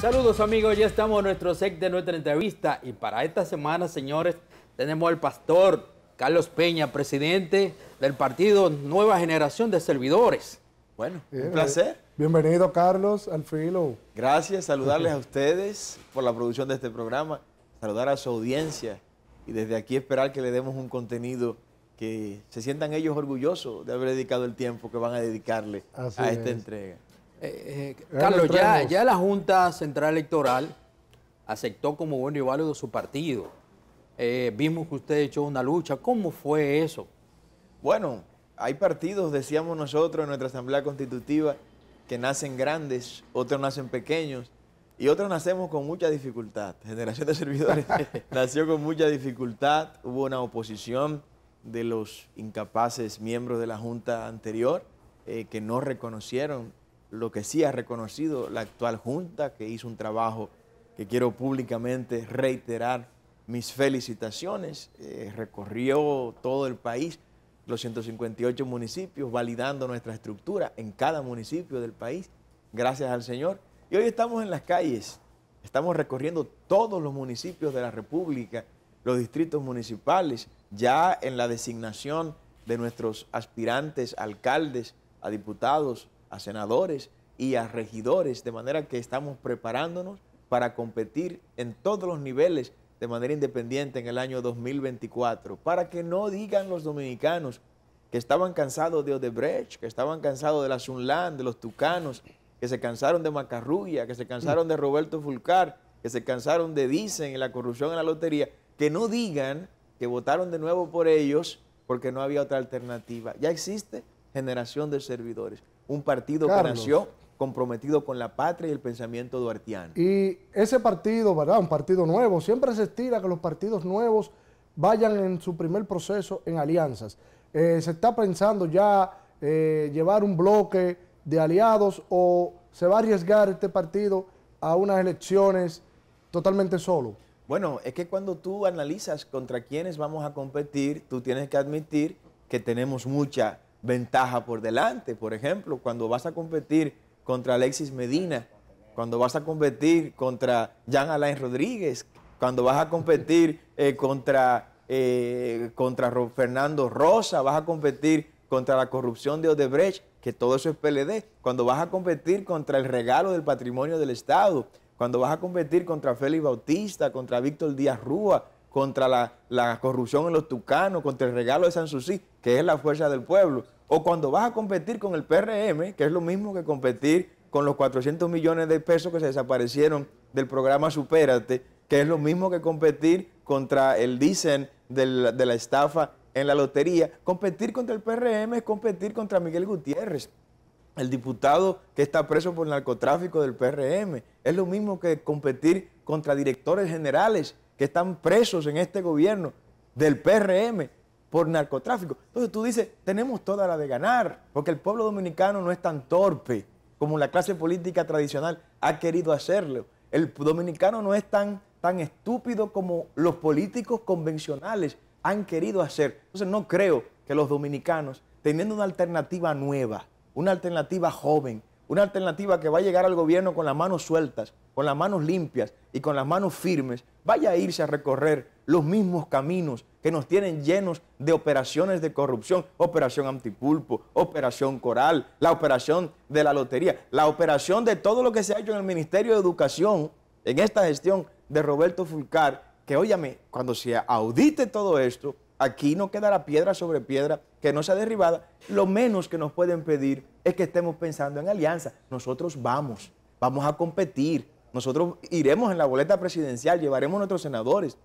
Saludos amigos, ya estamos en nuestro set de nuestra entrevista y para esta semana, señores, tenemos al pastor Carlos Peña, presidente del partido Nueva Generación de Servidores. Bueno, un placer. Bienvenido, Carlos, al filo. Gracias, saludarles a ustedes por la producción de este programa, saludar a su audiencia y desde aquí esperar que le demos un contenido que se sientan ellos orgullosos de haber dedicado el tiempo que van a dedicarle a esta entrega. Carlos, ya la Junta Central Electoral aceptó como bueno y válido su partido. Vimos que usted echó una lucha. ¿Cómo fue eso? Bueno, hay partidos, decíamos nosotros en nuestra Asamblea Constitutiva, que nacen grandes, otros nacen pequeños y otros nacemos con mucha dificultad. Generación de Servidores nació con mucha dificultad, hubo una oposición de los incapaces miembros de la Junta anterior que no reconocieron lo que sí ha reconocido la actual Junta, que hizo un trabajo que quiero públicamente reiterar mis felicitaciones. Recorrió todo el país, los 158 municipios, validando nuestra estructura en cada municipio del país, gracias al Señor. Y hoy estamos en las calles, estamos recorriendo todos los municipios de la República, los distritos municipales, ya en la designación de nuestros aspirantes alcaldes, a diputados, a senadores y a regidores, de manera que estamos preparándonos para competir en todos los niveles de manera independiente en el año 2024, para que no digan los dominicanos que estaban cansados de Odebrecht, que estaban cansados de la Sunland, de los Tucanos, que se cansaron de Macarrulla, que se cansaron de Roberto Fulcar, que se cansaron de Dicen y la corrupción en la lotería, que no digan que votaron de nuevo por ellos porque no había otra alternativa. Ya existe Generación de Servidores, un partido que nació comprometido con la patria y el pensamiento duartiano. Y ese partido, ¿verdad? Un partido nuevo, siempre se estira que los partidos nuevos vayan en su primer proceso en alianzas. ¿Se está pensando ya llevar un bloque de aliados o se va a arriesgar este partido a unas elecciones totalmente solo? Bueno, es que cuando tú analizas contra quiénes vamos a competir, tú tienes que admitir que tenemos mucha ventaja por delante. Por ejemplo, cuando vas a competir contra Alexis Medina, cuando vas a competir contra Jean Alain Rodríguez, cuando vas a competir contra Fernando Rosa, vas a competir contra la corrupción de Odebrecht, que todo eso es PLD, cuando vas a competir contra el regalo del patrimonio del Estado, cuando vas a competir contra Félix Bautista, contra Víctor Díaz Rúa, contra la corrupción en los Tucanos, contra el regalo de Sanssouci, que es la fuerza del pueblo, o cuando vas a competir con el PRM, que es lo mismo que competir con los 400 millones de pesos que se desaparecieron del programa Supérate, que es lo mismo que competir contra el Dicen de la estafa en la lotería. Competir contra el PRM es competir contra Miguel Gutiérrez, el diputado que está preso por narcotráfico del PRM. Es lo mismo que competir contra directores generales que están presos en este gobierno del PRM por narcotráfico. Entonces tú dices, tenemos toda la de ganar, porque el pueblo dominicano no es tan torpe como la clase política tradicional ha querido hacerlo. El dominicano no es tan estúpido como los políticos convencionales han querido hacer. Entonces no creo que los dominicanos, teniendo una alternativa nueva, una alternativa joven, una alternativa que va a llegar al gobierno con las manos sueltas, con las manos limpias y con las manos firmes, vaya a irse a recorrer los mismos caminos que nos tienen llenos de operaciones de corrupción, operación Antipulpo, operación Coral, la operación de la lotería, la operación de todo lo que se ha hecho en el Ministerio de Educación, en esta gestión de Roberto Fulcar, que óyame, cuando se audite todo esto, aquí no quedará piedra sobre piedra que no sea derribada. Lo menos que nos pueden pedir es que estemos pensando en alianza. Nosotros vamos a competir. Nosotros iremos en la boleta presidencial, llevaremos nuestros senadores,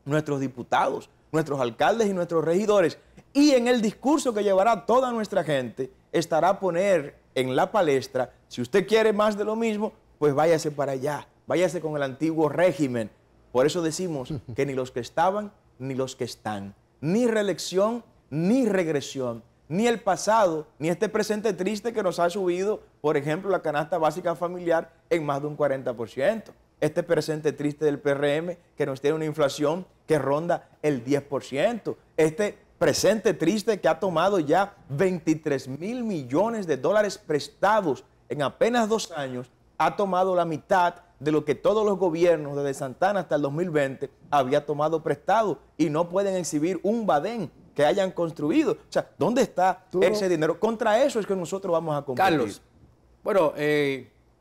nuestros diputados, nuestros alcaldes y nuestros regidores. Y en el discurso que llevará toda nuestra gente, estará a poner en la palestra, si usted quiere más de lo mismo, pues váyase para allá, váyase con el antiguo régimen. Por eso decimos que ni los que estaban, ni los que están. Ni reelección, ni regresión, ni el pasado, ni este presente triste que nos ha subido, por ejemplo, la canasta básica familiar en más de un 40%. Este presente triste del PRM que nos tiene una inflación que ronda el 10%. Este presente triste que ha tomado ya 23.000 millones de dólares prestados en apenas 2 años, ha tomado la mitad de lo que todos los gobiernos, desde Santana hasta el 2020, había tomado prestado y no pueden exhibir un badén que hayan construido. O sea, ¿dónde está ese dinero? Contra eso es que nosotros vamos a competir. Carlos, bueno,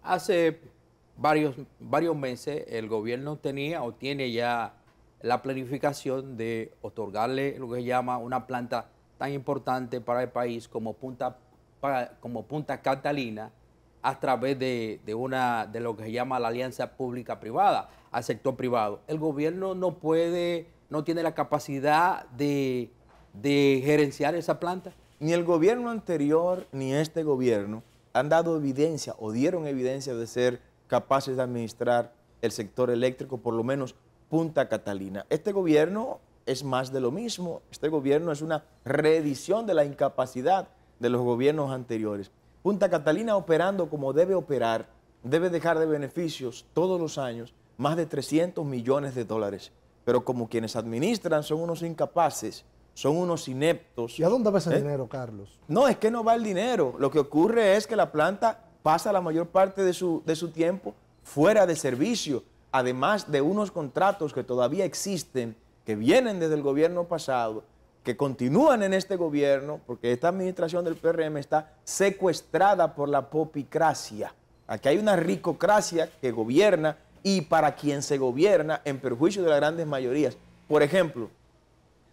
hace varios meses el gobierno tenía o tiene ya la planificación de otorgarle lo que se llama una planta tan importante para el país como Punta Catalina a través de lo que se llama la alianza pública-privada al sector privado. El gobierno no tiene la capacidad de gerenciar esa planta. Ni el gobierno anterior ni este gobierno han dado evidencia o dieron evidencia de ser capaces de administrar el sector eléctrico, por lo menos Punta Catalina. Este gobierno es más de lo mismo. Este gobierno es una reedición de la incapacidad de los gobiernos anteriores. Punta Catalina, operando como debe operar, debe dejar de beneficios todos los años más de 300 millones de dólares. Pero como quienes administran son unos incapaces, son unos ineptos. ¿Y a dónde va ese dinero, Carlos? No, es que no va el dinero. Lo que ocurre es que la planta pasa la mayor parte de su tiempo fuera de servicio, además de unos contratos que todavía existen, que vienen desde el gobierno pasado, que continúan en este gobierno, porque esta administración del PRM está secuestrada por la popicracia. Aquí hay una ricocracia que gobierna y para quien se gobierna en perjuicio de las grandes mayorías. Por ejemplo,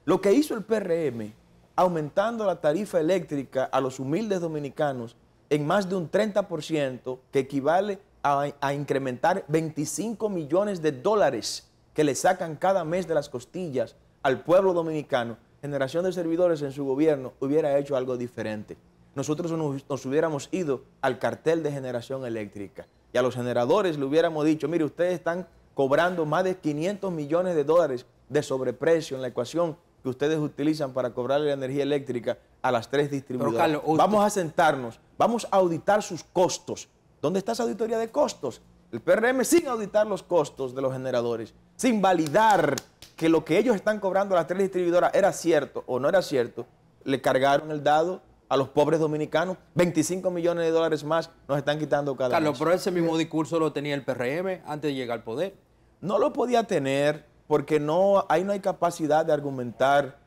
lo que hizo el PRM, aumentando la tarifa eléctrica a los humildes dominicanos en más de un 30%, que equivale a incrementar 25 millones de dólares que le sacan cada mes de las costillas al pueblo dominicano. Generación de Servidores en su gobierno hubiera hecho algo diferente. Nosotros nos hubiéramos ido al cartel de generación eléctrica y a los generadores le hubiéramos dicho, mire, ustedes están cobrando más de 500 millones de dólares de sobreprecio en la ecuación que ustedes utilizan para cobrarle la energía eléctrica a las 3 distribuidoras. Carlos, vamos a sentarnos, vamos a auditar sus costos. ¿Dónde está esa auditoría de costos? El PRM, sin auditar los costos de los generadores, sin validar que lo que ellos están cobrando a las 3 distribuidoras era cierto o no era cierto, le cargaron el dado a los pobres dominicanos. 25 millones de dólares más nos están quitando cada mes. Carlos, pero ese mismo discurso lo tenía el PRM antes de llegar al poder. No lo podía tener porque ahí no hay capacidad de argumentar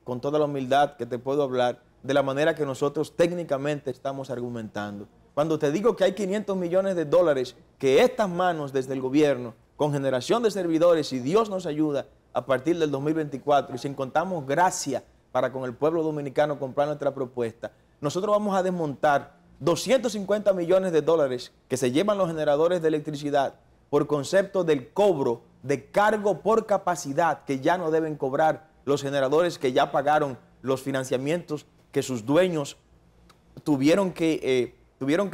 con toda la humildad que te puedo hablar de la manera que nosotros técnicamente estamos argumentando. Cuando te digo que hay 500 millones de dólares que estas manos desde el gobierno, con generación de servidores, y Dios nos ayuda a partir del 2024, y si encontramos gracia para con el pueblo dominicano comprar nuestra propuesta, nosotros vamos a desmontar 250 millones de dólares que se llevan los generadores de electricidad por concepto del cobro de cargo por capacidad que ya no deben cobrar los generadores que ya pagaron los financiamientos que sus dueños tuvieron que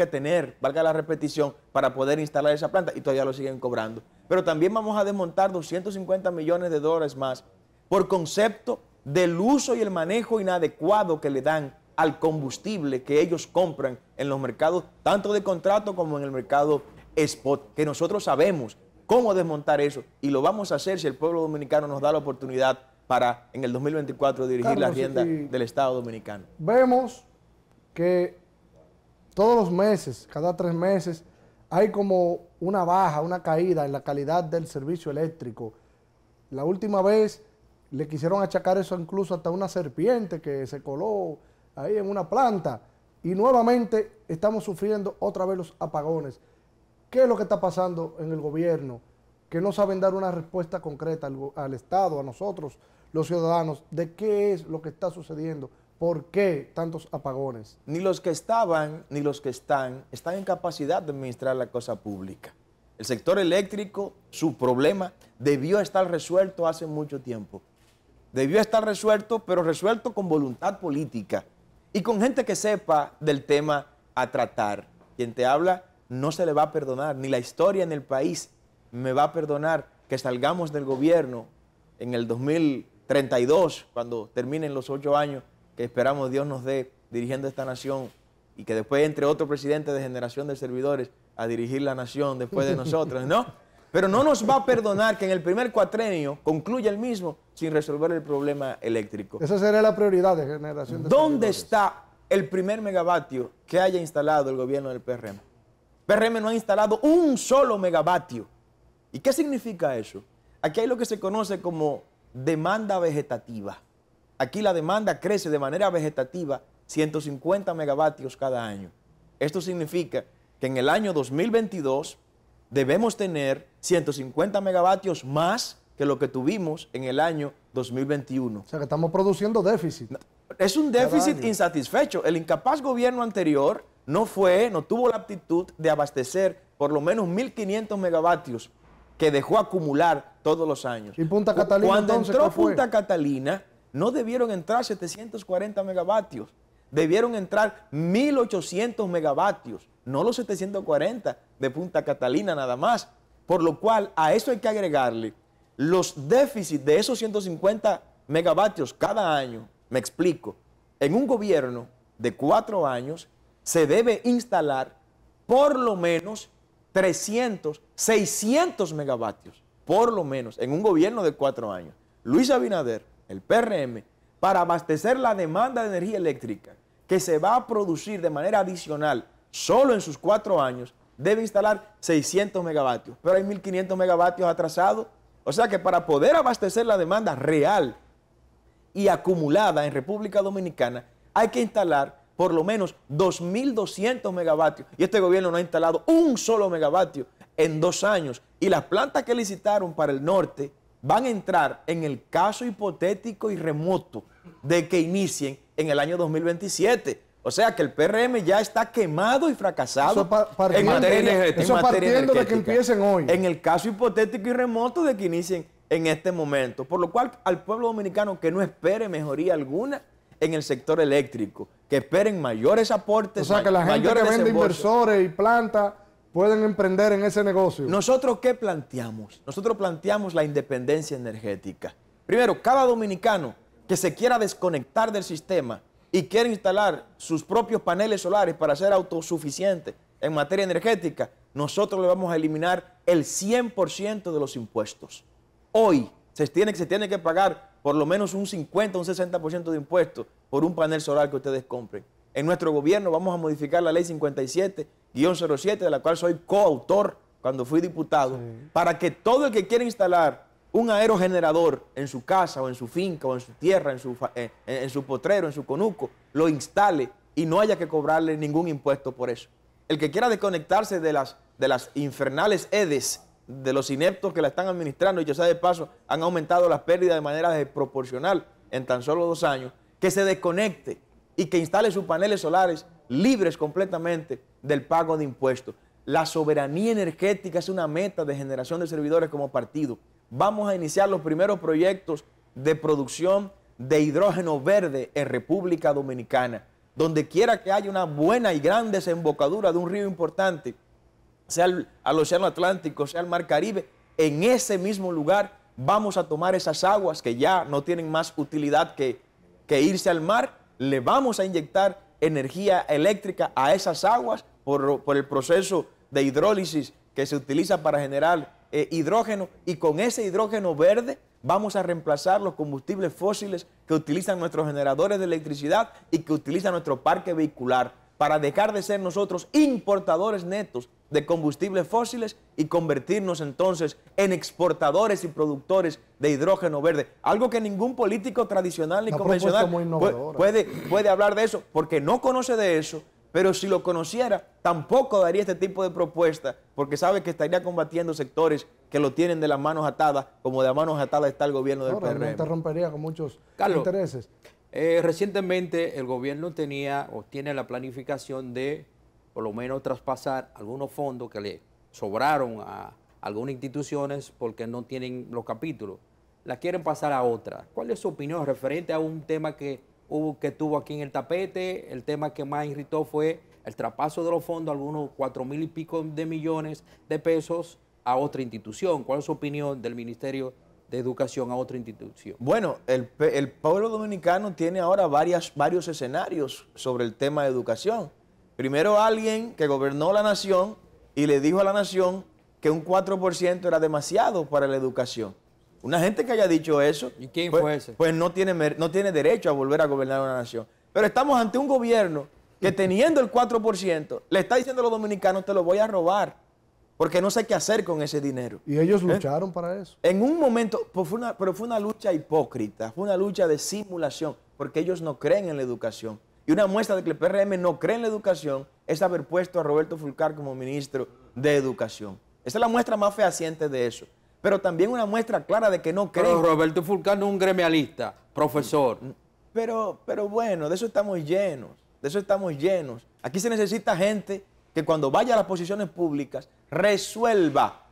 tener, valga la repetición, para poder instalar esa planta y todavía lo siguen cobrando. Pero también vamos a desmontar 250 millones de dólares más por concepto del uso y el manejo inadecuado que le dan al combustible que ellos compran en los mercados, tanto de contrato como en el mercado spot, que nosotros sabemos cómo desmontar eso y lo vamos a hacer si el pueblo dominicano nos da la oportunidad para en el 2024 dirigir Carlos, la rienda del Estado dominicano. Vemos que todos los meses, cada 3 meses, hay como una baja, una caída en la calidad del servicio eléctrico. La última vez le quisieron achacar eso incluso hasta una serpiente que se coló ahí en una planta. Y nuevamente estamos sufriendo otra vez los apagones. ¿Qué es lo que está pasando en el gobierno? Que no saben dar una respuesta concreta al Estado, a nosotros, los ciudadanos, de qué es lo que está sucediendo. ¿Por qué tantos apagones? Ni los que estaban, ni los que están en capacidad de administrar la cosa pública. El sector eléctrico, su problema debió estar resuelto hace mucho tiempo. Debió estar resuelto, pero resuelto con voluntad política y con gente que sepa del tema a tratar. Quien te habla no se le va a perdonar, ni la historia en el país me va a perdonar que salgamos del gobierno en el 2032, cuando terminen los 8 años que esperamos Dios nos dé dirigiendo esta nación y que después entre otro presidente de generación de servidores a dirigir la nación después de nosotros, ¿no? Pero no nos va a perdonar que en el primer cuatrenio concluya el mismo sin resolver el problema eléctrico. Esa sería la prioridad de generación de ¿Dónde servidores? está el primer megavatio que haya instalado el gobierno del PRM? PRM no ha instalado un solo megavatio. ¿Y qué significa eso? Aquí hay lo que se conoce como demanda vegetativa. Aquí la demanda crece de manera vegetativa 150 megavatios cada año. Esto significa que en el año 2022 debemos tener 150 megavatios más que lo que tuvimos en el año 2021. O sea que estamos produciendo déficit. Es un déficit insatisfecho. El incapaz gobierno anterior no tuvo la aptitud de abastecer por lo menos 1.500 megavatios que dejó acumular todos los años. ¿Y Punta Catalina Cuando entonces, entró qué fue? Punta Catalina, no debieron entrar 740 megavatios. Debieron entrar 1.800 megavatios, no los 740 de Punta Catalina nada más. Por lo cual, a eso hay que agregarle los déficits de esos 150 megavatios cada año. Me explico. En un gobierno de 4 años se debe instalar por lo menos 300, 600 megavatios, por lo menos, en un gobierno de 4 años. Luis Abinader, el PRM, para abastecer la demanda de energía eléctrica que se va a producir de manera adicional solo en sus 4 años, debe instalar 600 megavatios. Pero hay 1.500 megavatios atrasados. O sea que para poder abastecer la demanda real y acumulada en República Dominicana, hay que instalar por lo menos 2.200 megavatios. Y este gobierno no ha instalado un solo megavatio en 2 años. Y las plantas que licitaron para el norte van a entrar en el caso hipotético y remoto de que inicien en el año 2027. O sea que el PRM ya está quemado y fracasado en materia energética. Eso partiendo de que empiecen hoy. En el caso hipotético y remoto de que inicien en este momento. Por lo cual, al pueblo dominicano que no espere mejoría alguna en el sector eléctrico, que esperen mayores aportes. O sea que la gente que vende inversores y plantas pueden emprender en ese negocio. ¿Nosotros qué planteamos? Nosotros planteamos la independencia energética. Primero, cada dominicano que se quiera desconectar del sistema y quiere instalar sus propios paneles solares para ser autosuficiente en materia energética, nosotros le vamos a eliminar el 100% de los impuestos. Hoy se tiene que pagar por lo menos un 50 o un 60% de impuestos por un panel solar que ustedes compren. En nuestro gobierno vamos a modificar la ley 57-07, de la cual soy coautor cuando fui diputado, para que todo el que quiera instalar un aerogenerador en su casa o en su finca o en su tierra, en su potrero, en su conuco, lo instale y no haya que cobrarle ningún impuesto por eso. El que quiera desconectarse de las infernales EDES, de los ineptos que la están administrando, y yo sé de paso, han aumentado las pérdidas de manera desproporcional en tan solo 2 años, que se desconecte y que instale sus paneles solares libres completamente del pago de impuestos. La soberanía energética es una meta de generación de servidores como partido. Vamos a iniciar los primeros proyectos de producción de hidrógeno verde en República Dominicana. Donde quiera que haya una buena y gran desembocadura de un río importante, sea al Océano Atlántico, sea al Mar Caribe, en ese mismo lugar vamos a tomar esas aguas que ya no tienen más utilidad que irse al mar, le vamos a inyectar energía eléctrica a esas aguas por el proceso de hidrólisis que se utiliza para generar hidrógeno, y con ese hidrógeno verde vamos a reemplazar los combustibles fósiles que utilizan nuestros generadores de electricidad y que utiliza nuestro parque vehicular, para dejar de ser nosotros importadores netos de combustibles fósiles y convertirnos entonces en exportadores y productores de hidrógeno verde. Algo que ningún político tradicional ni convencional puede hablar de eso, porque no conoce de eso, pero si lo conociera, tampoco daría este tipo de propuesta, porque sabe que estaría combatiendo sectores que lo tienen de las manos atadas, como de manos atadas está el gobierno del PRM. No te rompería con muchos intereses. Recientemente el gobierno tenía o tiene la planificación de por lo menos traspasar algunos fondos que le sobraron a algunas instituciones porque no tienen los capítulos. La quieren pasar a otra. ¿Cuál es su opinión referente a un tema que tuvo aquí en el tapete? El tema que más irritó fue el traspaso de los fondos, algunos 4.000 y pico de millones de pesos a otra institución. ¿Cuál es su opinión del Ministerio de Educación a otra institución? Bueno, el pueblo dominicano tiene ahora varios escenarios sobre el tema de educación. Primero, alguien que gobernó la nación y le dijo a la nación que un 4% era demasiado para la educación. Una gente que haya dicho eso, ¿y quién fue ese? Pues no tiene derecho a volver a gobernar una nación. Pero estamos ante un gobierno que teniendo el 4%, le está diciendo a los dominicanos, te lo voy a robar, porque no sé qué hacer con ese dinero. Y ellos lucharon para eso. En un momento, pues pero fue una lucha hipócrita, fue una lucha de simulación, porque ellos no creen en la educación. Y una muestra de que el PRM no cree en la educación es haber puesto a Roberto Fulcar como ministro de Educación. Esa es la muestra más fehaciente de eso. Pero también una muestra clara de que no creen. Pero Roberto Fulcar no es un gremialista, profesor. Pero bueno, de eso estamos llenos, de eso estamos llenos. Aquí se necesita gente que cuando vaya a las posiciones públicas resuelva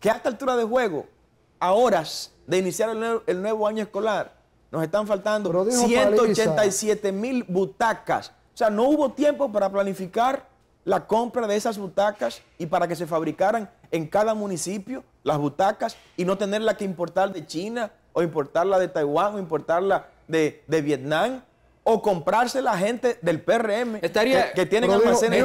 que a esta altura de juego, a horas de iniciar el nuevo año escolar, nos están faltando 187,000 butacas. O sea, no hubo tiempo para planificar la compra de esas butacas y para que se fabricaran en cada municipio las butacas y no tenerla que importar de China o importarla de Taiwán o importarla de Vietnam o comprarse la gente del PRM que tienen almacenes.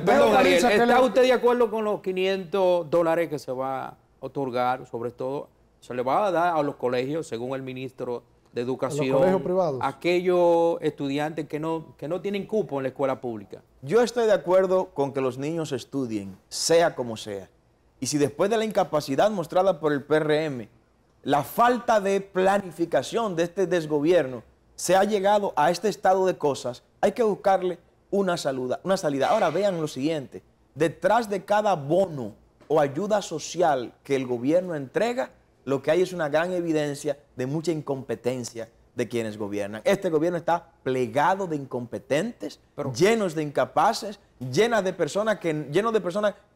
Perdón, Ariel, ¿está usted de acuerdo con los $500 que se va a otorgar? Sobre todo, se le va a dar a los colegios, según el ministro de Educación, los colegios privados, aquellos estudiantes que no tienen cupo en la escuela pública. Yo estoy de acuerdo con que los niños estudien, sea como sea. Y si después de la incapacidad mostrada por el PRM, la falta de planificación de este desgobierno, se ha llegado a este estado de cosas, hay que buscarle una salida. Ahora vean lo siguiente, detrás de cada bono o ayuda social que el gobierno entrega, lo que hay es una gran evidencia de mucha incompetencia de quienes gobiernan. Este gobierno está plegado de incompetentes, llenos de incapaces, llenos de personas que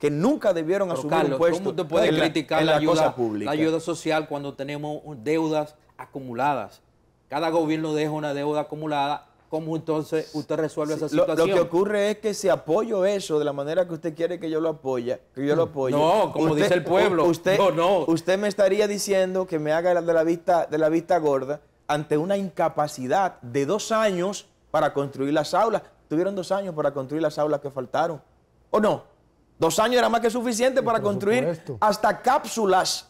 nunca debieron asumir Carlos, un puesto ¿cómo usted puede criticar la cosa pública? La ayuda social cuando tenemos deudas acumuladas? Cada gobierno deja una deuda acumulada. ¿Cómo entonces usted resuelve esa situación? Lo que ocurre es que si apoyo eso de la manera que usted quiere que yo lo apoye, no, como dice el pueblo, usted me estaría diciendo que me haga de la vista gorda ante una incapacidad de 2 años para construir las aulas. Tuvieron 2 años para construir las aulas que faltaron. ¿O no? 2 años era más que suficiente para construir hasta cápsulas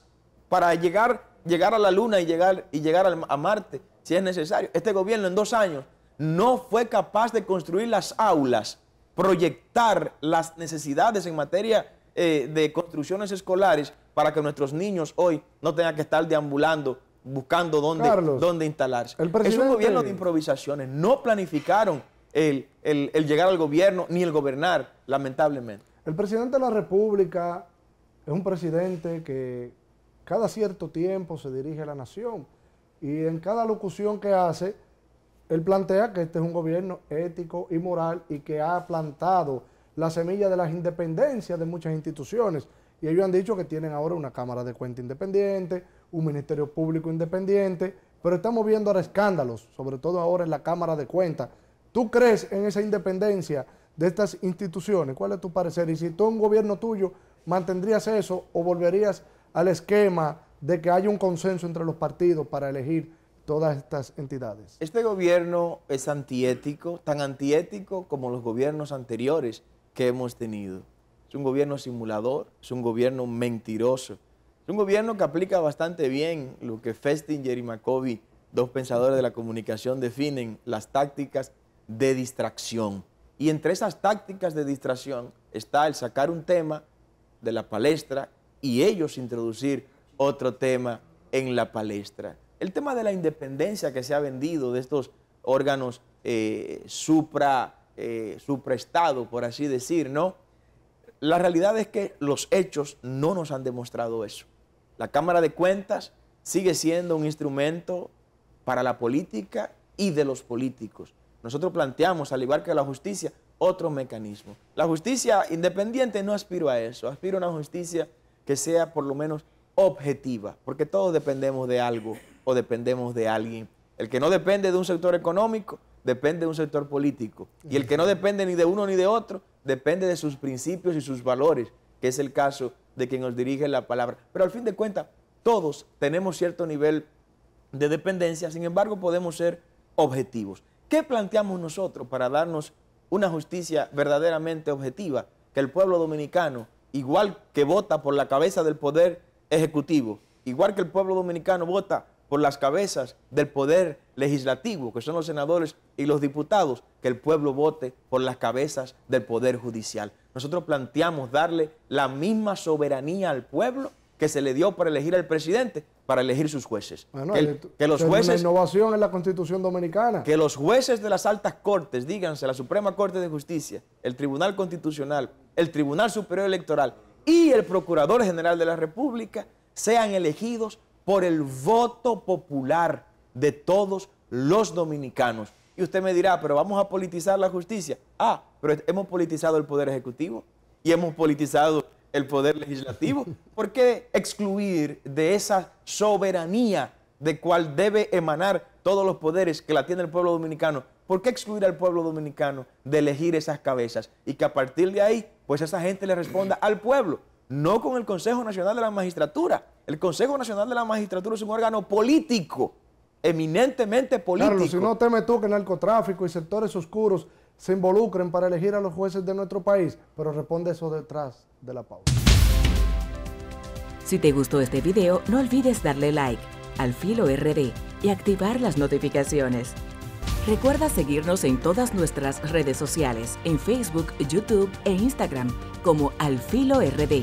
para llegar a la Luna y llegar a Marte, si es necesario. Este gobierno en 2 años no fue capaz de construir las aulas, proyectar las necesidades en materia de construcciones escolares para que nuestros niños hoy no tengan que estar deambulando buscando dónde instalarse. Es un gobierno de improvisaciones. No planificaron el llegar al gobierno ni el gobernar, lamentablemente. El presidente de la República es un presidente que cada cierto tiempo se dirige a la nación y en cada locución que hace, él plantea que este es un gobierno ético y moral y que ha plantado la semilla de las independencias de muchas instituciones. Y ellos han dicho que tienen ahora una Cámara de Cuentas independiente, un Ministerio Público independiente, pero estamos viendo ahora escándalos, sobre todo ahora en la Cámara de Cuentas. ¿Tú crees en esa independencia de estas instituciones? ¿Cuál es tu parecer? Y si tú en un gobierno tuyo, ¿mantendrías eso o volverías al esquema de que haya un consenso entre los partidos para elegir todas estas entidades? Este gobierno es antiético, tan antiético como los gobiernos anteriores que hemos tenido. Es un gobierno simulador, es un gobierno mentiroso, es un gobierno que aplica bastante bien lo que Festinger y Macoby, 2 pensadores de la comunicación, definen las tácticas de distracción. Y entre esas tácticas de distracción está el sacar un tema de la palestra y ellos introducir otro tema en la palestra. El tema de la independencia que se ha vendido de estos órganos supraestado, por así decir, ¿no? La realidad es que los hechos no nos han demostrado eso. La Cámara de Cuentas sigue siendo un instrumento para la política y de los políticos. Nosotros planteamos, al igual que la justicia, otro mecanismo. La justicia independiente no aspiro a eso, aspiro a una justicia que sea por lo menos objetiva, porque todos dependemos de algo o dependemos de alguien. El que no depende de un sector económico, depende de un sector político. Y el que no depende ni de uno ni de otro, depende de sus principios y sus valores, que es el caso de quien nos dirige la palabra. Pero al fin de cuentas, todos tenemos cierto nivel de dependencia, sin embargo podemos ser objetivos. ¿Qué planteamos nosotros para darnos una justicia verdaderamente objetiva? Que el pueblo dominicano, igual que vota por la cabeza del poder ejecutivo, igual que el pueblo dominicano vota por las cabezas del poder legislativo, que son los senadores y los diputados, que el pueblo vote por las cabezas del Poder Judicial. Nosotros planteamos darle la misma soberanía al pueblo que se le dio para elegir al presidente, para elegir sus jueces. Bueno, que los es jueces, una innovación en la Constitución dominicana. que los jueces de las altas cortes, díganse la Suprema Corte de Justicia, el Tribunal Constitucional, el Tribunal Superior Electoral y el Procurador General de la República sean elegidos por el voto popular de todos los dominicanos. Y usted me dirá, pero vamos a politizar la justicia. Ah, pero hemos politizado el Poder Ejecutivo y hemos politizado el Poder Legislativo. ¿Por qué excluir de esa soberanía de cual debe emanar todos los poderes que la tiene el pueblo dominicano? ¿Por qué excluir al pueblo dominicano de elegir esas cabezas? Y que a partir de ahí, pues esa gente le responda al pueblo, no con el Consejo Nacional de la Magistratura. El Consejo Nacional de la Magistratura es un órgano político, eminentemente político. Claro, si no temes tú que el narcotráfico y sectores oscuros se involucren para elegir a los jueces de nuestro país, pero responde eso detrás de la pausa. Si te gustó este video, no olvides darle like, Al Filo RD, y activar las notificaciones. Recuerda seguirnos en todas nuestras redes sociales, en Facebook, YouTube e Instagram, como Al Filo RD.